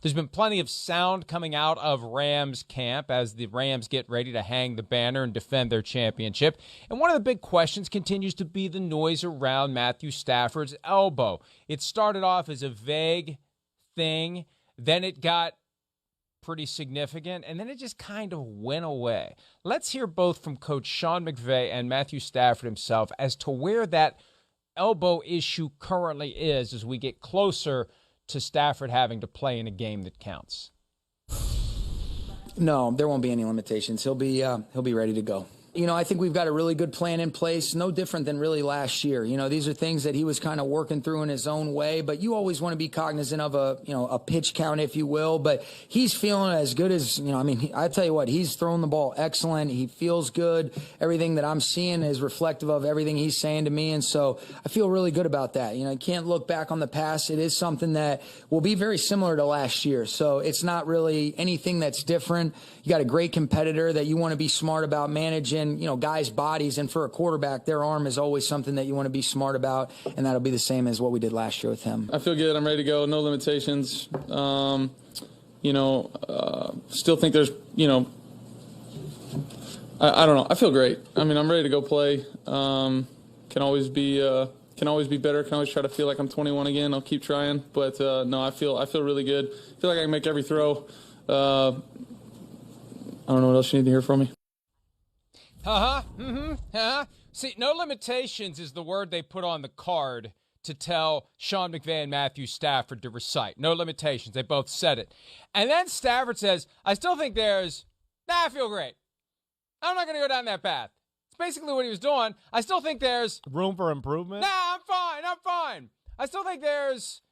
There's been plenty of sound coming out of Rams camp as the Rams get ready to hang the banner and defend their championship. And one of the big questions continues to be the noise around Matthew Stafford's elbow. It started off as a vague thing, then it got pretty significant, and then it just kind of went away. Let's hear both from Coach Sean McVay and Matthew Stafford himself as to where that elbow issue currently is as we get closer to Stafford having to play in a game that counts. No, there won't be any limitations. He'll be ready to go. You know, I think we've got a really good plan in place, no different than really last year. You know, these are things that he was kind of working through in his own way, but you always want to be cognizant of a pitch count, if you will. But he's feeling as good as, I tell you what, he's throwing the ball excellent. He feels good. Everything that I'm seeing is reflective of everything he's saying to me. And so I feel really good about that. You know, you can't look back on the past. It is something that will be very similar to last year. So it's not really anything that's different. You got a great competitor that you want to be smart about managing, guys' bodies. And for a quarterback, their arm is always something that you want to be smart about. And that'll be the same as what we did last year with him. I feel good. I'm ready to go. No limitations. Still think there's, I don't know. I feel great. I'm ready to go play. Can always be better. Can always try to feel like I'm 21 again. I'll keep trying. But no, I feel really good. I feel like I can make every throw. I don't know what else you need to hear from me. See, no limitations is the word they put on the card to tell Sean McVay and Matthew Stafford to recite. No limitations. They both said it. And then Stafford says, I still think I feel great. I'm not going to go down that path. It's basically what he was doing. I still think there's room for improvement. I'm fine. I still think there's,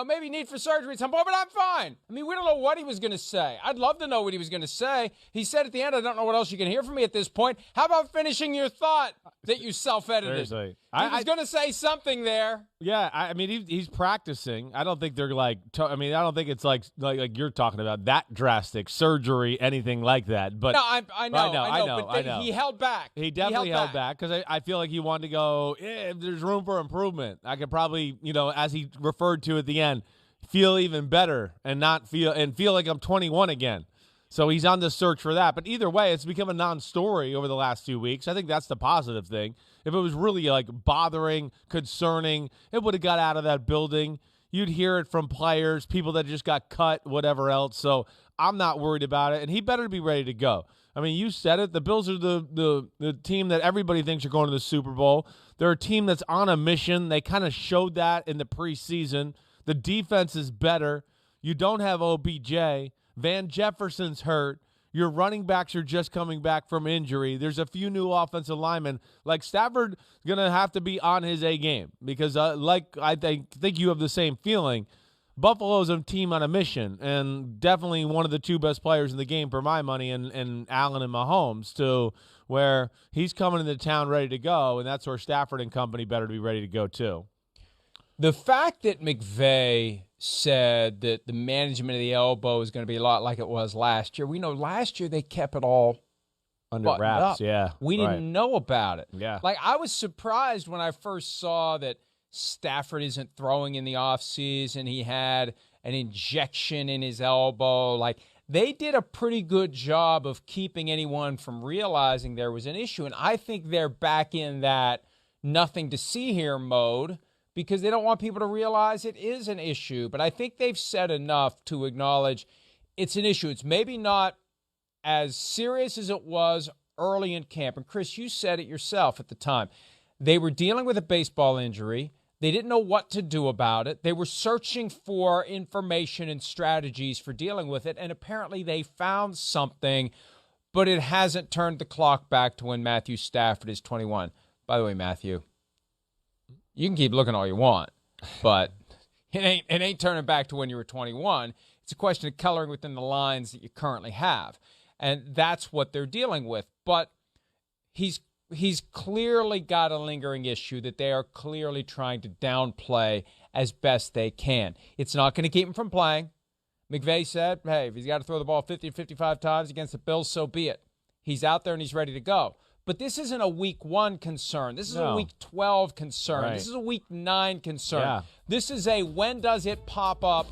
maybe need for surgery at some point, but I'm fine. We don't know what he was going to say. I'd love to know what he was going to say. He said at the end, I don't know what else you can hear from me at this point. How about finishing your thought that you self-edited? Seriously. He was going to say something there. Yeah, he's practicing. I don't think they're I don't think it's like you're talking about that drastic surgery, anything like that. But no, I know. But he held back. He definitely held back because I feel like he wanted to go, there's room for improvement. I could probably, as he referred to at the end, feel even better and feel like I'm 21 again. So he's on the search for that. But either way, it's become a non-story over the last 2 weeks. I think that's the positive thing. If it was really bothering, concerning, it would have got out of that building. You'd hear it from players, people that just got cut, whatever else. So I'm not worried about it. And he better be ready to go. You said it. The Bills are the team that everybody thinks are going to the Super Bowl. They're a team that's on a mission. They kind of showed that in the preseason. The defense is better. You don't have OBJ. Van Jefferson's hurt. Your running backs are just coming back from injury. There's a few new offensive linemen. Stafford going to have to be on his A game because I think you have the same feeling. Buffalo's a team on a mission and definitely one of the two best players in the game for my money and Allen and Mahomes too, where he's coming into town ready to go, and that's where Stafford and company better be ready to go too. The fact that McVay said that the management of the elbow is going to be a lot like it was last year. We know last year they kept it all under wraps. Yeah, we didn't know about it. Yeah, I was surprised when I first saw that Stafford isn't throwing in the offseason. He had an injection in his elbow. They did a pretty good job of keeping anyone from realizing there was an issue, and I think they're back in that nothing to see here mode, because they don't want people to realize it is an issue. But I think they've said enough to acknowledge it's an issue. It's maybe not as serious as it was early in camp. And, Chris, you said it yourself at the time. They were dealing with a baseball injury. They didn't know what to do about it. They were searching for information and strategies for dealing with it, and apparently they found something, but it hasn't turned the clock back to when Matthew Stafford is 21. By the way, Matthew, you can keep looking all you want, but it ain't turning back to when you were 21. It's a question of coloring within the lines that you currently have, and that's what they're dealing with. But he's clearly got a lingering issue that they are clearly trying to downplay as best they can. It's not going to keep him from playing. McVay said, hey, if he's got to throw the ball 50 to 55 times against the Bills, so be it. He's out there and he's ready to go. But this isn't a week 1 concern. This is a week 12 concern. Right. This is a week 9 concern. Yeah. This is a when does it pop up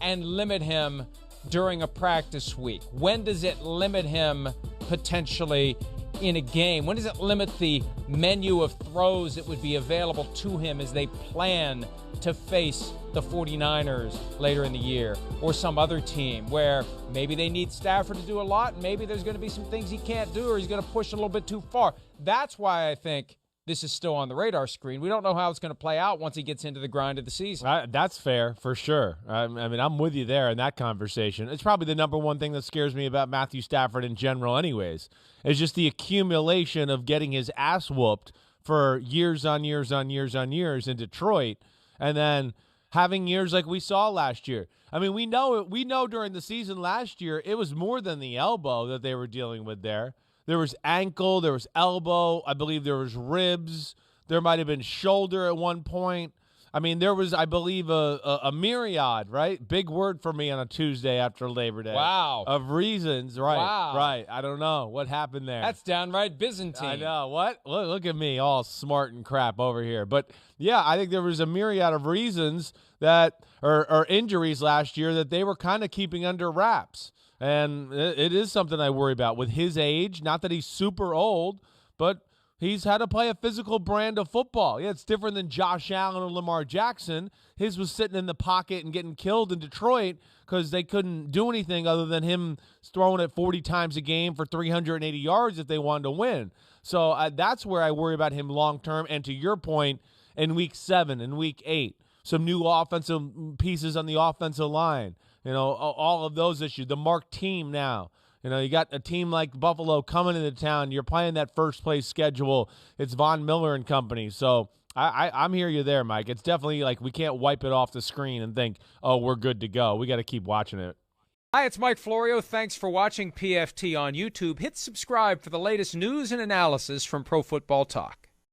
and limit him during a practice week? When does it limit him potentially in a game? When does it limit the menu of throws that would be available to him as they plan to face the 49ers later in the year, or some other team where maybe they need Stafford to do a lot and maybe there's going to be some things he can't do or he's going to push a little bit too far? That's why I think this is still on the radar screen. We don't know how it's going to play out once he gets into the grind of the season. That's fair, for sure. I mean, I'm with you there in that conversation. It's probably the number one thing that scares me about Matthew Stafford in general anyways, is just the accumulation of getting his ass whooped for years on years on years on years in Detroit, and then having years like we saw last year. I mean, we know during the season last year, it was more than the elbow that they were dealing with there. There was ankle, there was elbow, I believe there was ribs, there might have been shoulder at one point. I mean, there was, I believe, a myriad, right? Big word for me on a Tuesday after Labor Day. Wow. Of reasons, right? Wow. Right. I don't know what happened there. That's downright Byzantine. I know. What? Look at me, all smart and crap over here. But yeah, I think there was a myriad of reasons that, or injuries last year that they were kind of keeping under wraps. And it is something I worry about with his age. Not that he's super old, but he's had to play a physical brand of football. Yeah, it's different than Josh Allen or Lamar Jackson. His was sitting in the pocket and getting killed in Detroit because they couldn't do anything other than him throwing it 40 times a game for 380 yards if they wanted to win. So that's where I worry about him long term. And to your point, in Week 7 and Week 8, some new offensive pieces on the offensive line. You know, all of those issues. The Mark team now. You know, you got a team like Buffalo coming into town. You're playing that first-place schedule. It's Von Miller and company. So I'm hear you there, Mike. It's definitely like we can't wipe it off the screen and think, oh, we're good to go. We got to keep watching it. Hi, it's Mike Florio. Thanks for watching PFT on YouTube. Hit subscribe for the latest news and analysis from Pro Football Talk.